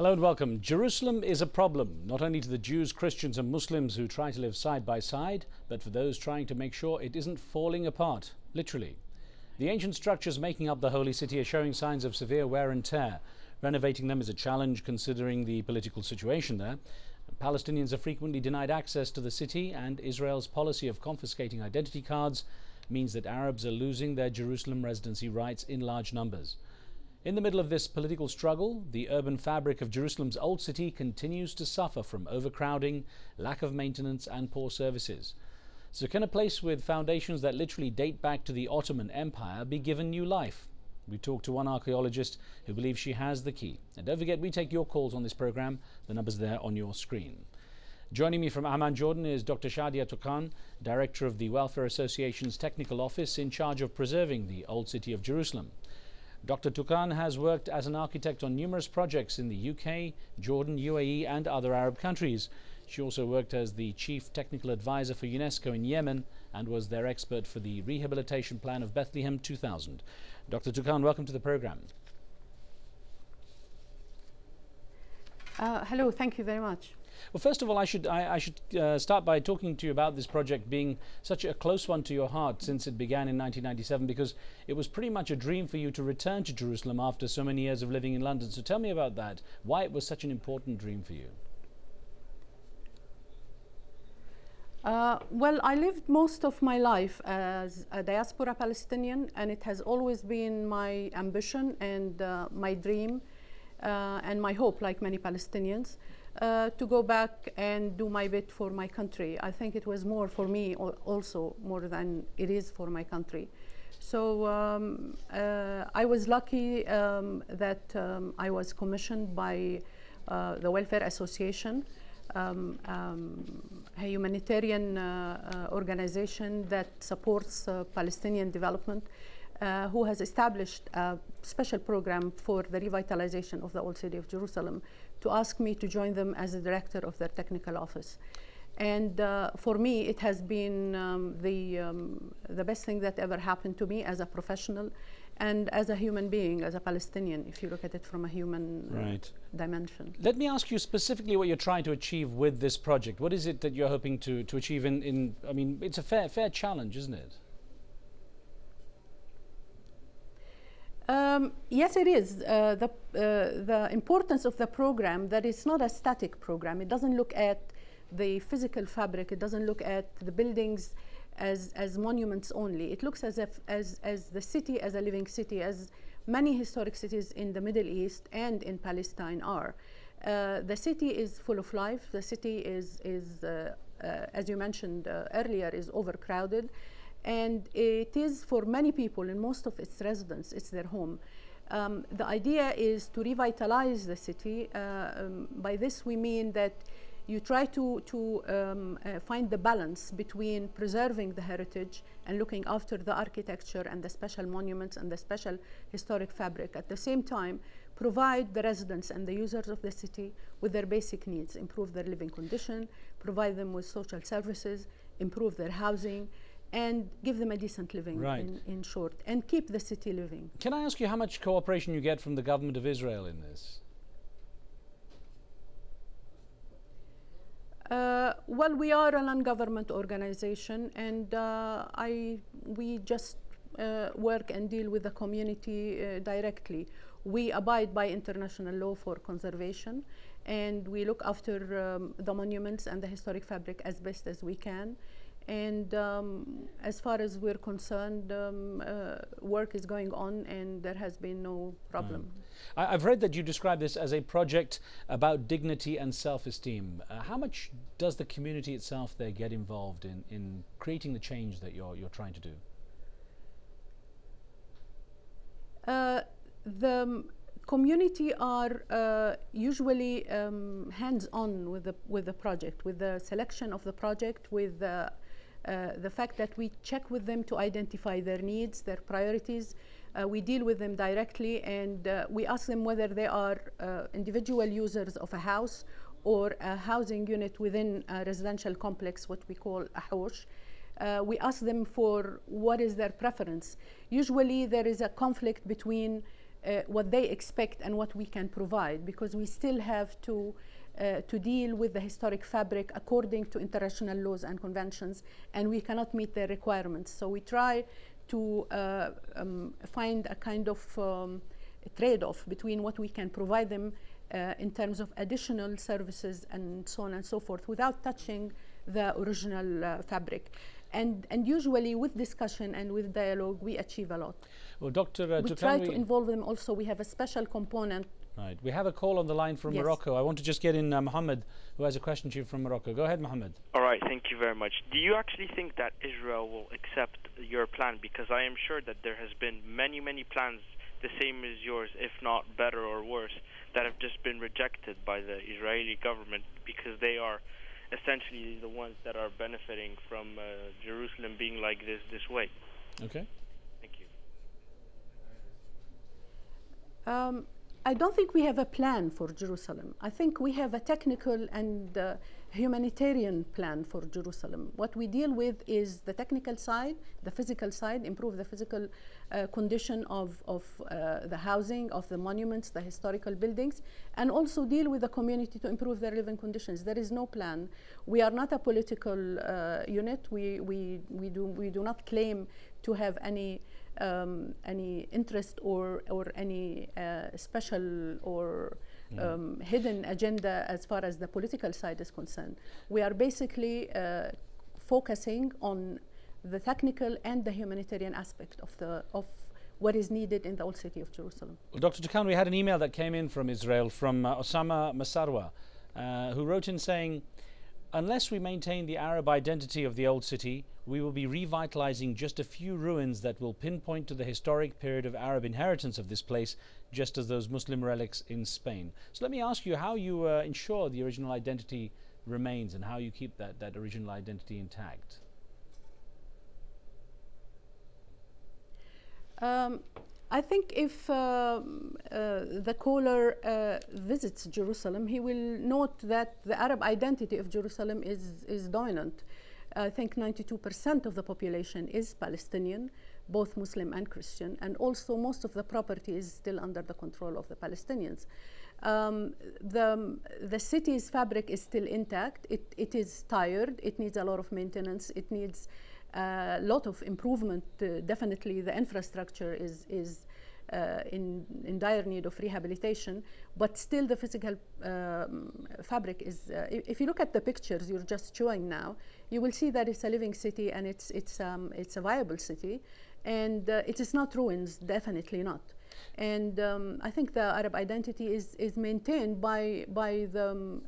Hello and welcome. Jerusalem is a problem, not only to the Jews, Christians and Muslims who try to live side by side, but for those trying to make sure it isn't falling apart, literally. The ancient structures making up the holy city are showing signs of severe wear and tear. Renovating them is a challenge considering the political situation there. Palestinians are frequently denied access to the city, and Israel's policy of confiscating identity cards means that Arabs are losing their Jerusalem residency rights in large numbers. In the middle of this political struggle, the urban fabric of Jerusalem's old city continues to suffer from overcrowding, lack of maintenance and poor services. So can a place with foundations that literally date back to the Ottoman Empire be given new life? We talked to one archaeologist who believes she has the key. And don't forget, we take your calls on this program. The number's there on your screen. Joining me from Amman, Jordan is Dr. Shadia Toukan, Director of the Welfare Association's Technical Office in charge of preserving the old city of Jerusalem. Dr. Toukan has worked as an architect on numerous projects in the UK, Jordan, UAE and other Arab countries. She also worked as the Chief Technical Advisor for UNESCO in Yemen and was their expert for the Rehabilitation Plan of Bethlehem 2000. Dr. Toukan, welcome to the program. Hello, thank you very much. Well, first of all, I should start by talking to you about this project being such a close one to your heart since it began in 1997, because it was pretty much a dream for you to return to Jerusalem after so many years of living in London. So tell me about that, why it was such an important dream for you. Well, I lived most of my life as a diaspora Palestinian, and it has always been my ambition and my dream and my hope, like many Palestinians, to go back and do my bit for my country. I think it was more for me also, more than it is for my country. So I was lucky that I was commissioned by the Welfare Association, a humanitarian organization that supports Palestinian development, who has established a special program for the revitalization of the old city of Jerusalem, to ask me to join them as the director of their technical office. And for me, it has been the best thing that ever happened to me as a professional and as a human being, as a Palestinian, if you look at it from a human dimension. Let me ask you specifically what you're trying to achieve with this project. What is it that you're hoping to achieve in I mean, it's a fair challenge, isn't it? Yes, it is. The importance of the program, that it's not a static program. It doesn't look at the physical fabric. It doesn't look at the buildings as monuments only. It looks as the city as a living city, as many historic cities in the Middle East and in Palestine are. The city is full of life. The city is as you mentioned earlier, is overcrowded. And it is, for many people, in most of its residents, it's their home. The idea is to revitalize the city. By this we mean that you try to find the balance between preserving the heritage and looking after the architecture and the special monuments and the special historic fabric. At the same time, provide the residents and the users of the city with their basic needs, improve their living condition, provide them with social services, improve their housing, and give them a decent living, in short, and keep the city living. Can I ask you how much cooperation you get from the government of Israel in this? Well, we are a non-government organization, and we just work and deal with the community directly. We abide by international law for conservation, and we look after the monuments and the historic fabric as best as we can. And as far as we're concerned, work is going on and there has been no problem. I've read that you describe this as a project about dignity and self-esteem. How much does the community itself there get involved in creating the change that you're trying to do? The community are usually hands-on with the project, with the selection of the project, with the fact that we check with them to identify their needs, their priorities. We deal with them directly, and we ask them whether they are individual users of a house or a housing unit within a residential complex, what we call a housh. We ask them for what is their preference. Usually there is a conflict between what they expect and what we can provide, because we still have to deal with the historic fabric according to international laws and conventions, and we cannot meet their requirements. So we try to find a kind of trade-off between what we can provide them in terms of additional services and so on and so forth, without touching the original fabric. And usually with discussion and with dialogue, we achieve a lot. Well, Dr. We try to involve them also. We have a special component. Right. We have a call on the line from Morocco. I want to just get in Mohammed, who has a question to you from Morocco. Go ahead, Mohammed. All right. Thank you very much. Do you actually think that Israel will accept your plan? Because I am sure that there has been many, many plans the same as yours, if not better or worse, that have just been rejected by the Israeli government because they are essentially the ones that are benefiting from Jerusalem being like this way. Okay. Thank you. I don't think we have a plan for Jerusalem. I think we have a technical and humanitarian plan for Jerusalem. What we deal with is the technical side, the physical side, improve the physical condition of the housing, of the monuments, the historical buildings, and also deal with the community to improve their living conditions. There is no plan. We are not a political unit. We do not claim to have any interest or any special or hidden agenda as far as the political side is concerned. We are basically focusing on the technical and the humanitarian aspect of what is needed in the old city of Jerusalem. Well, Dr. Tukan, we had an email that came in from Israel from Osama Masarwa, who wrote in saying, unless we maintain the Arab identity of the old city, we will be revitalizing just a few ruins that will pinpoint to the historic period of Arab inheritance of this place, just as those Muslim relics in Spain. So let me ask you how you ensure the original identity remains and how you keep that original identity intact. I think if the caller visits Jerusalem, he will note that the Arab identity of Jerusalem is dominant. I think 92% of the population is Palestinian, both Muslim and Christian, and also most of the property is still under the control of the Palestinians. The city's fabric is still intact. It is tired. It needs a lot of maintenance. It needs a lot of improvement. Definitely the infrastructure is in dire need of rehabilitation, but still the physical fabric is, if you look at the pictures you're just showing now, you will see that it's a living city and it's a viable city, and it is not ruins, definitely not. And I think the Arab identity is maintained by the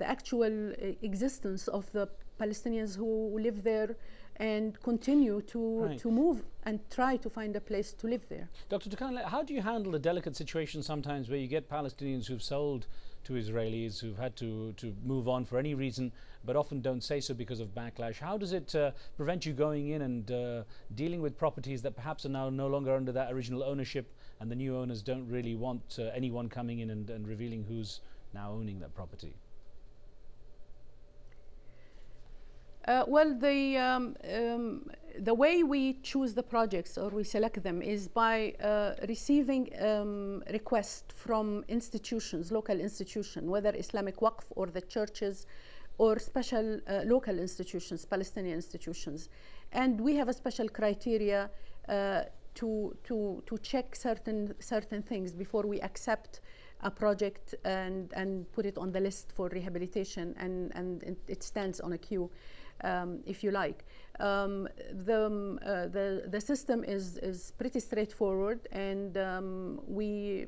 actual existence of the Palestinians who live there and continue to move and try to find a place to live there. Dr. Tukan, how do you handle the delicate situation sometimes where you get Palestinians who've sold to Israelis, who've had to move on for any reason, but often don't say so because of backlash? How does it prevent you going in and dealing with properties that perhaps are now no longer under that original ownership, and the new owners don't really want anyone coming in and revealing who's now owning that property? Well, the way we choose the projects or we select them is by receiving requests from institutions, local institutions, whether Islamic Waqf or the churches or special local institutions, Palestinian institutions. And we have a special criteria to check certain things before we accept a project and put it on the list for rehabilitation, and it stands on a queue. If you like. The system is pretty straightforward, and we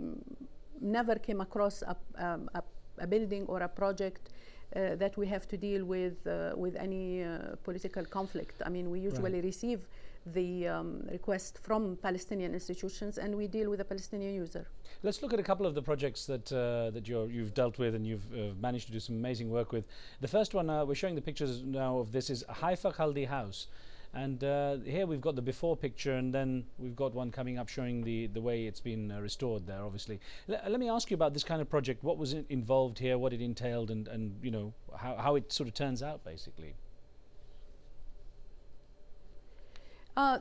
never came across a building or a project that we have to deal with any political conflict. I mean, we usually receive the request from Palestinian institutions, and we deal with a Palestinian user. Let's look at a couple of the projects that you've dealt with and you've managed to do some amazing work with. The first one, we're showing the pictures now of this, is Haifa Khaldi House. And here we've got the before picture, and then we've got one coming up showing the way it's been restored there, obviously. Let me ask you about this kind of project. What was involved here, what it entailed, and you know, how it sort of turns out, basically.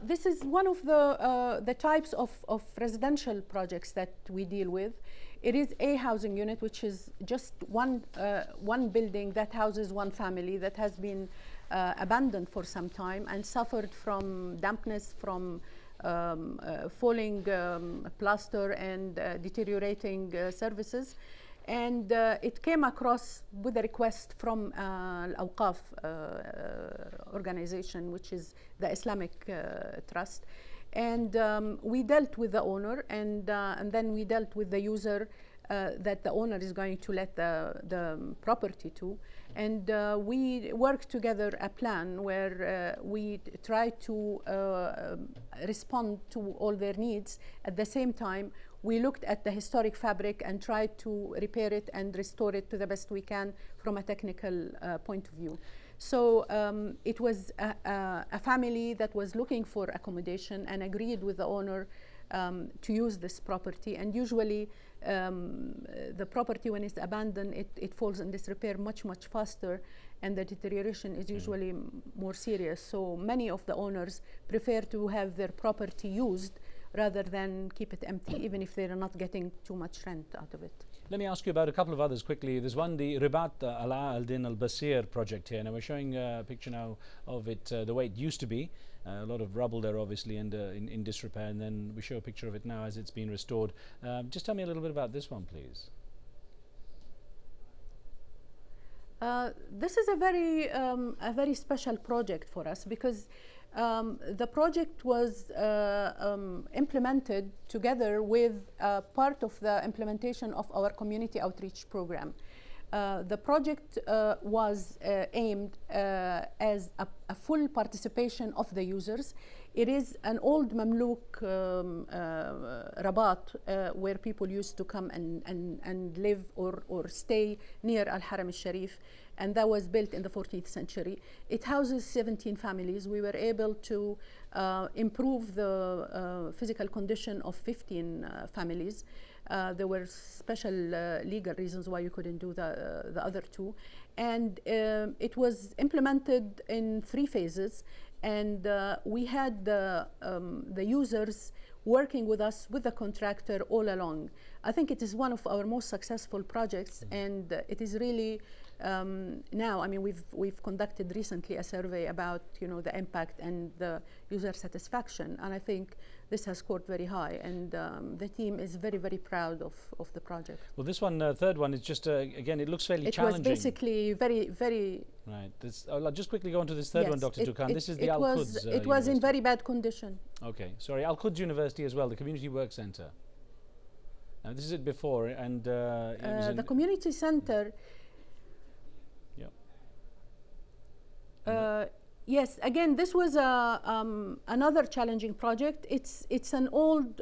This is one of the types of residential projects that we deal with. It is a housing unit, which is just one building that houses one family that has been abandoned for some time and suffered from dampness, from falling plaster and deteriorating services. And it came across with a request from Al-Awqaf organization, which is the Islamic trust. And we dealt with the owner, and then we dealt with the user that the owner is going to let the property to. And we worked together a plan where we try to respond to all their needs. At the same time, we looked at the historic fabric and tried to repair it and restore it to the best we can from a technical point of view. So it was a family that was looking for accommodation and agreed with the owner to use this property. And usually the property, when it's abandoned, it falls in disrepair much faster, and the deterioration is usually more serious. So many of the owners prefer to have their property used rather than keep it empty, even if they're not getting too much rent out of it. Let me ask you about a couple of others quickly. There's one, the Ribat AlDin AlBishir project here. Now we're showing a picture now of it the way it used to be. A lot of rubble there, obviously, and in disrepair. And then we show a picture of it now as it's been restored. Just tell me a little bit about this one, please. This is a very special project for us because the project was implemented together with part of the implementation of our community outreach program. The project was aimed as a full participation of the users. It is an old Mamluk Rabat where people used to come and live or stay near Al-Haram al-Sharif, and that was built in the 14th century. It houses 17 families. We were able to improve the physical condition of 15 families. There were special legal reasons why you couldn't do the other two. And it was implemented in 3 phases. And we had the users working with us, with the contractor all along. I think it is one of our most successful projects, and it is really now, I mean, we've conducted recently a survey about, you know, the impact and the user satisfaction, and I think this has scored very high, and the team is very proud of the project. Well, this one, third one, is just again, it looks fairly challenging. It was basically very right. This, I'll just quickly go on to this third one, Dr. Toukan. This is the Al-Quds. It was in very bad condition. Okay, sorry, Al-Quds University as well, the Community Work Center. Now, this is it before, and it was the community center. Yes, again, this was another challenging project. It's an old,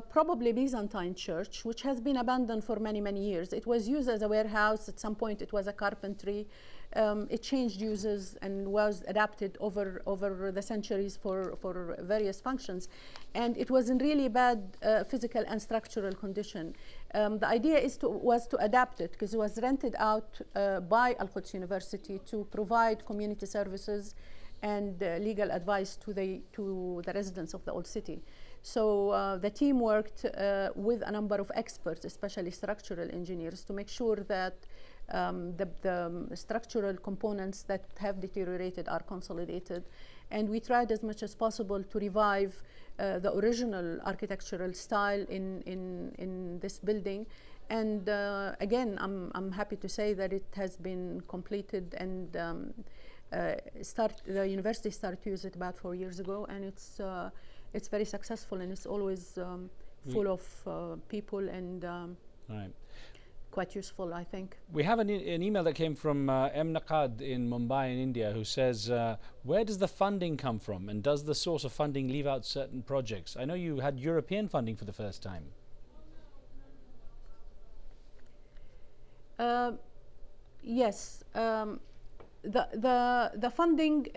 probably Byzantine church, which has been abandoned for many years. It was used as a warehouse. At some point, it was a carpentry. It changed uses and was adapted over the centuries for various functions. And it was in really bad physical and structural condition. The idea was to adapt it, because it was rented out by Al-Quds University to provide community services and legal advice to the residents of the old city. So the team worked with a number of experts, especially structural engineers, to make sure that the structural components that have deteriorated are consolidated. And we tried as much as possible to revive the original architectural style in this building. And again, I'm happy to say that it has been completed, and the university started to use it about 4 years ago, and it's very successful, and it's always full of people and right. Quite useful, I think. We have an email that came from M. Naqad in Mumbai in India, who says, where does the funding come from, and does the source of funding leave out certain projects? I know you had European funding for the first time. Yes. The funding,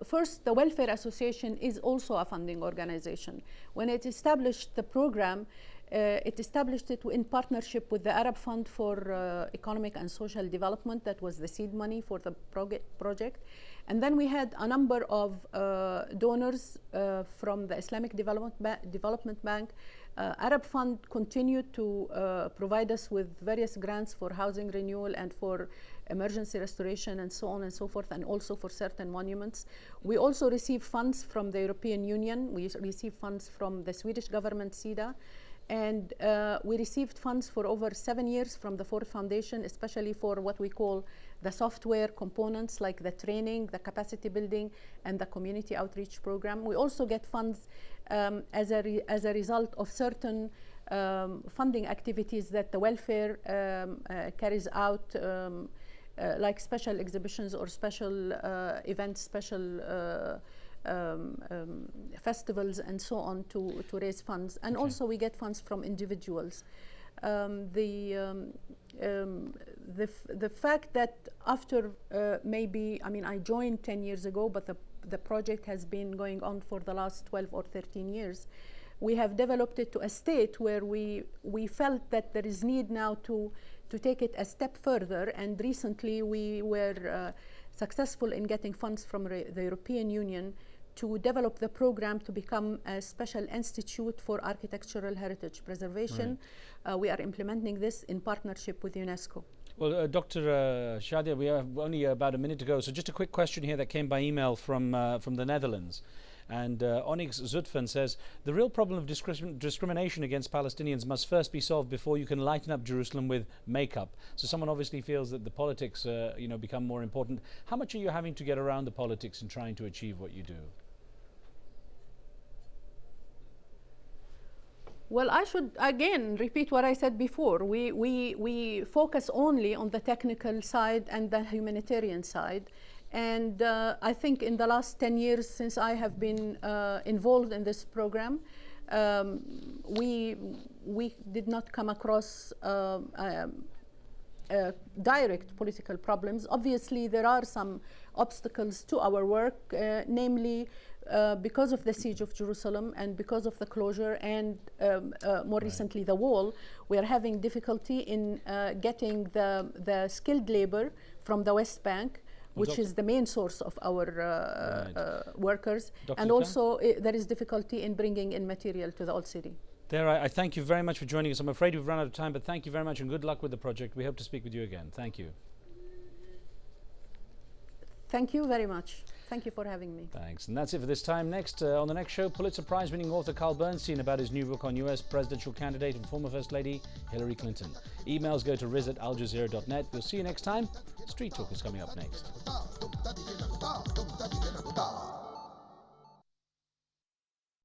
first, the Welfare Association is also a funding organization. When it established the program, It established it in partnership with the Arab Fund for Economic and Social Development. That was the seed money for the project. And then we had a number of donors from the Islamic Development Bank. Arab Fund continued to provide us with various grants for housing renewal and for emergency restoration and so on and so forth, and also for certain monuments. We also received funds from the European Union. We received funds from the Swedish government, SIDA. And we received funds for over 7 years from the Ford Foundation, especially for what we call the software components, like the training, the capacity building, and the community outreach program. We also get funds as a result of certain funding activities that the welfare carries out, like special exhibitions or special events, special festivals and so on to raise funds. And also we get funds from individuals. The fact that after maybe, I mean, I joined 10 years ago, but the project has been going on for the last 12 or 13 years. We have developed it to a state where we felt that there is need now to take it a step further. And recently we were successful in getting funds from the European Union to develop the program to become a special institute for architectural heritage preservation. Right. We are implementing this in partnership with UNESCO. Well, Dr. Shadia, we have only about a minute to go, so just a quick question here that came by email from the Netherlands. And Onyx Zutphen says, the real problem of discrimination against Palestinians must first be solved before you can lighten up Jerusalem with makeup. So someone obviously feels that the politics become more important. How much are you having to get around the politics in trying to achieve what you do? Well, I should again repeat what I said before. We focus only on the technical side and the humanitarian side. And I think in the last 10 years since I have been involved in this program, we did not come across direct political problems. Obviously, there are some obstacles to our work, namely because of the siege of Jerusalem and because of the closure and more recently the wall. We are having difficulty in getting the skilled labor from the West Bank, which is the main source of our workers. And also there is difficulty in bringing in material to the Old City. There, I thank you very much for joining us. I'm afraid we've run out of time, but thank you very much and good luck with the project. We hope to speak with you again. Thank you. Thank you very much. Thank you for having me. Thanks. And that's it for this time. Next, on the next show, Pulitzer Prize winning author Carl Bernstein about his new book on US presidential candidate and former First Lady Hillary Clinton. Emails go to riz@aljazeera.net. We'll see you next time. Street Talk is coming up next.